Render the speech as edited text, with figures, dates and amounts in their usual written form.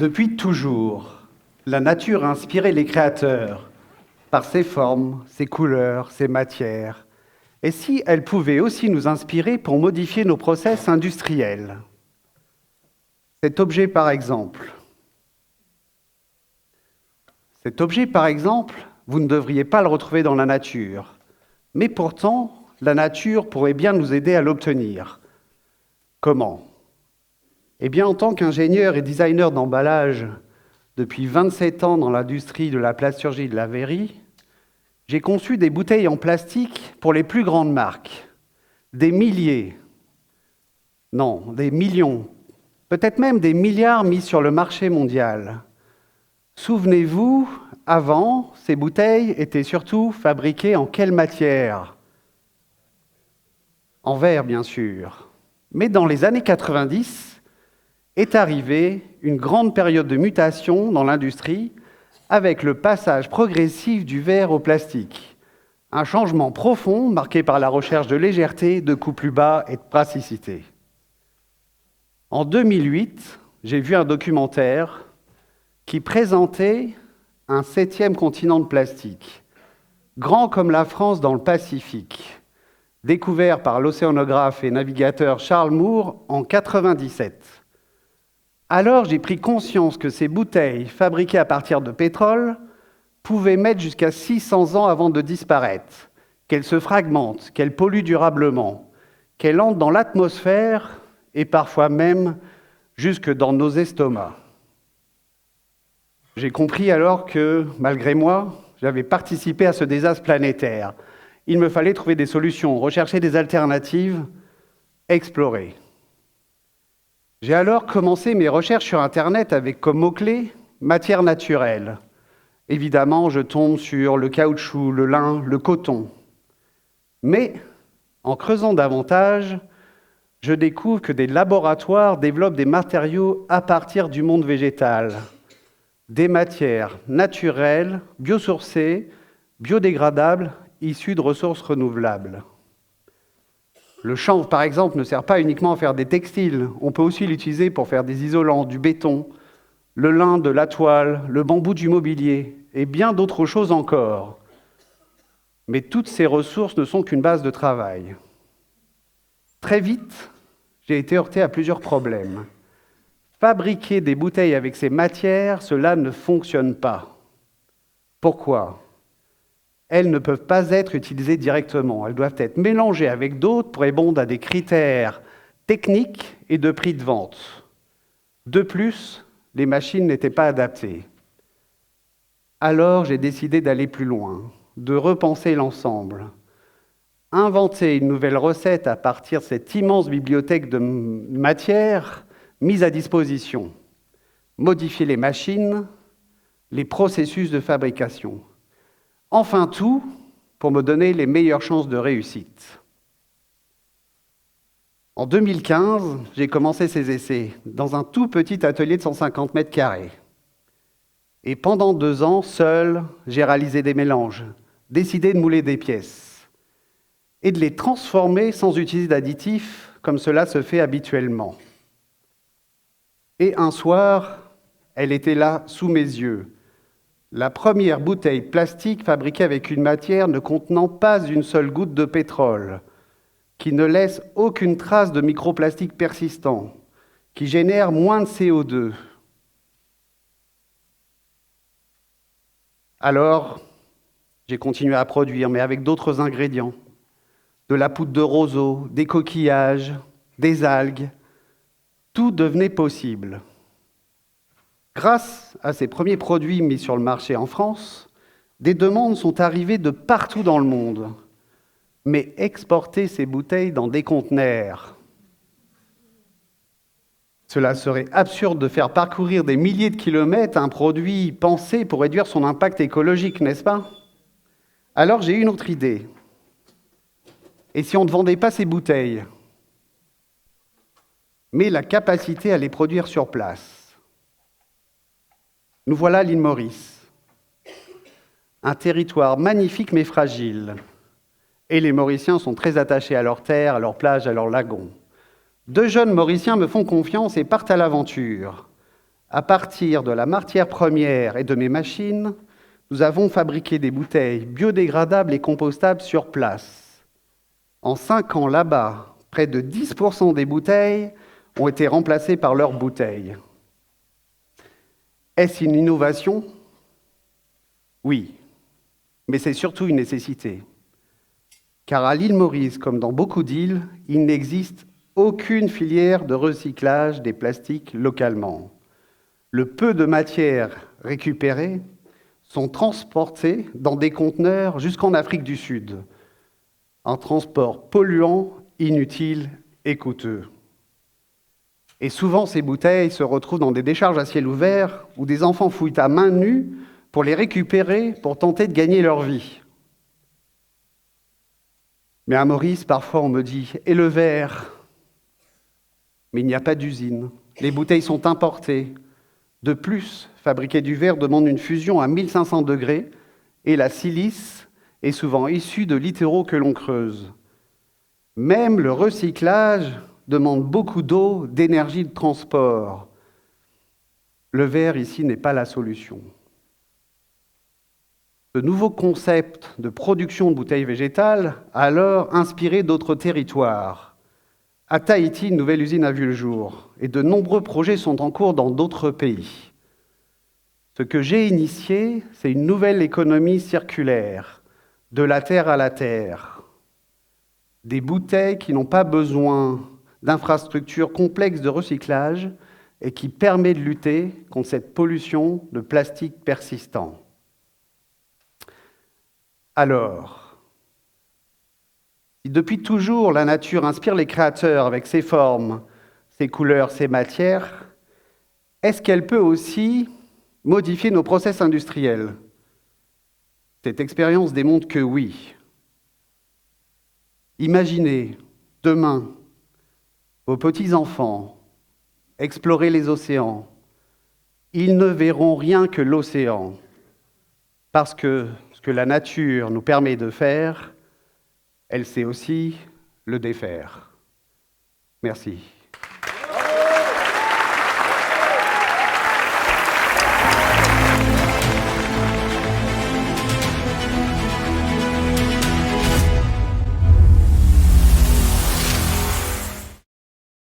Depuis toujours, la nature a inspiré les créateurs par ses formes, ses couleurs, ses matières. Et si elle pouvait aussi nous inspirer pour modifier nos process industriels? Cet objet, par exemple, vous ne devriez pas le retrouver dans la nature. Mais pourtant, la nature pourrait bien nous aider à l'obtenir. Comment? Eh bien, en tant qu'ingénieur et designer d'emballage depuis 27 ans dans l'industrie de la plasturgie et de la verrerie, j'ai conçu des bouteilles en plastique pour les plus grandes marques. Des milliers, non, des millions, peut-être même des milliards mis sur le marché mondial. Souvenez-vous, avant, ces bouteilles étaient surtout fabriquées en quelle matière? En verre, bien sûr. Mais dans les années 90, est arrivée une grande période de mutation dans l'industrie avec le passage progressif du verre au plastique. Un changement profond marqué par la recherche de légèreté, de coûts plus bas et de praticité. En 2008, j'ai vu un documentaire qui présentait un 7e continent de plastique, grand comme la France dans le Pacifique, découvert par l'océanographe et navigateur Charles Moore en 1997. Alors j'ai pris conscience que ces bouteilles, fabriquées à partir de pétrole, pouvaient mettre jusqu'à 600 ans avant de disparaître, qu'elles se fragmentent, qu'elles polluent durablement, qu'elles entrent dans l'atmosphère et parfois même jusque dans nos estomacs. J'ai compris alors que, malgré moi, j'avais participé à ce désastre planétaire. Il me fallait trouver des solutions, rechercher des alternatives, explorer. J'ai alors commencé mes recherches sur Internet avec comme mot-clé « matière naturelle ». Évidemment, je tombe sur le caoutchouc, le lin, le coton. Mais, en creusant davantage, je découvre que des laboratoires développent des matériaux à partir du monde végétal, des matières naturelles, biosourcées, biodégradables, issues de ressources renouvelables. Le chanvre, par exemple, ne sert pas uniquement à faire des textiles. On peut aussi l'utiliser pour faire des isolants, du béton, le lin de la toile, le bambou du mobilier, et bien d'autres choses encore. Mais toutes ces ressources ne sont qu'une base de travail. Très vite, j'ai été heurté à plusieurs problèmes. Fabriquer des bouteilles avec ces matières, cela ne fonctionne pas. Pourquoi ? Elles ne peuvent pas être utilisées directement. Elles doivent être mélangées avec d'autres pour répondre à des critères techniques et de prix de vente. De plus, les machines n'étaient pas adaptées. Alors, j'ai décidé d'aller plus loin, de repenser l'ensemble, inventer une nouvelle recette à partir de cette immense bibliothèque de matières mise à disposition, modifier les machines, les processus de fabrication. Enfin tout, pour me donner les meilleures chances de réussite. En 2015, j'ai commencé ces essais dans un tout petit atelier de 150 mètres carrés. Et pendant 2 ans, seul, j'ai réalisé des mélanges, décidé de mouler des pièces et de les transformer sans utiliser d'additifs, comme cela se fait habituellement. Et un soir, elle était là, sous mes yeux. La première bouteille plastique fabriquée avec une matière ne contenant pas une seule goutte de pétrole, qui ne laisse aucune trace de microplastique persistant, qui génère moins de CO2. Alors, j'ai continué à produire, mais avec d'autres ingrédients. De la poudre de roseau, des coquillages, des algues. Tout devenait possible. Grâce à ces premiers produits mis sur le marché en France, des demandes sont arrivées de partout dans le monde. Mais exporter ces bouteilles dans des conteneurs, cela serait absurde de faire parcourir des milliers de kilomètres un produit pensé pour réduire son impact écologique, n'est-ce pas? Alors j'ai eu une autre idée. Et si on ne vendait pas ces bouteilles, mais la capacité à les produire sur place? Nous voilà à l'île Maurice, un territoire magnifique mais fragile. Et les Mauriciens sont très attachés à leurs terres, à leurs plages, à leurs lagons. 2 jeunes Mauriciens me font confiance et partent à l'aventure. À partir de la matière première et de mes machines, nous avons fabriqué des bouteilles biodégradables et compostables sur place. En 5 ans là-bas, près de 10% des bouteilles ont été remplacées par leurs bouteilles. Est-ce une innovation ? Oui, mais c'est surtout une nécessité. Car à l'île Maurice, comme dans beaucoup d'îles, il n'existe aucune filière de recyclage des plastiques localement. Le peu de matières récupérées sont transportées dans des conteneurs jusqu'en Afrique du Sud. Un transport polluant, inutile et coûteux. Et souvent, ces bouteilles se retrouvent dans des décharges à ciel ouvert où des enfants fouillent à main nue pour les récupérer pour tenter de gagner leur vie. Mais à Maurice, parfois, on me dit « Et le verre ?» Mais il n'y a pas d'usine. Les bouteilles sont importées. De plus, fabriquer du verre demande une fusion à 1500 degrés et la silice est souvent issue de littoraux que l'on creuse. Même le recyclage demande beaucoup d'eau, d'énergie de transport. Le verre, ici, n'est pas la solution. Ce nouveau concept de production de bouteilles végétales a alors inspiré d'autres territoires. À Tahiti, une nouvelle usine a vu le jour et de nombreux projets sont en cours dans d'autres pays. Ce que j'ai initié, c'est une nouvelle économie circulaire, de la terre à la terre. Des bouteilles qui n'ont pas besoin d'infrastructures complexes de recyclage et qui permet de lutter contre cette pollution de plastique persistant. Alors, si depuis toujours la nature inspire les créateurs avec ses formes, ses couleurs, ses matières, est-ce qu'elle peut aussi modifier nos process industriels ? Cette expérience démontre que oui. Imaginez, demain, vos petits-enfants explorer les océans. Ils ne verront rien que l'océan, parce que ce que la nature nous permet de faire, elle sait aussi le défaire. Merci.